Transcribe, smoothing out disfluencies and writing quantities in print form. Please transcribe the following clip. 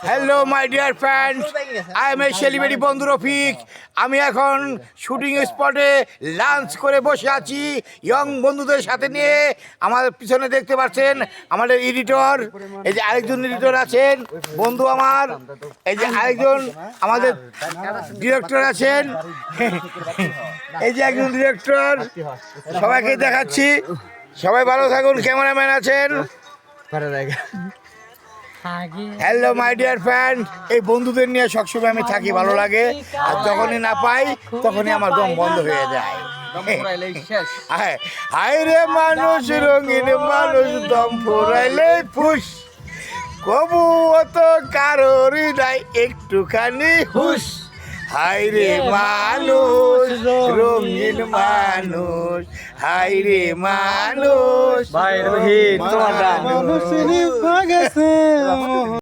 Hello my dear friends, I M A celebrity বন্ধু রফিক। আমি এখন শুটিং স্পটে লাঞ্চ করে বসে আছি ইয়ং বন্ধুদের সাথে নিয়ে। আমাদের পিছনে দেখতে পাচ্ছেন আমাদের এডিটর, এই যে আরেকজন এডিটর আছেন বন্ধু আমার, এই যে আরেকজন আমাদের ডিরেক্টর আছেন, এই যে একজন ডিরেক্টর। সবাইকে দেখাচ্ছি, সবাই ভালো থাকুন। ক্যামেরাম্যান আছেন। হ্যালো মাই ডিয়ার ফ্রেন্ড, এই বন্ধুদের নিয়ে সবসময় আমি থাকি, ভালো লাগে। আর যখনই না পাই তখনই আমার দম বন্ধ হয়ে যায়। হায় রে মানুষ, রঙিন মানুষ, দম ফুরাইলে ফুস, কবু অত কারোর নাই একটুখানি হুস। হায় রে মানুষ, রঙিন মানুষ, হায় রে মানুষ। ভাই তোমার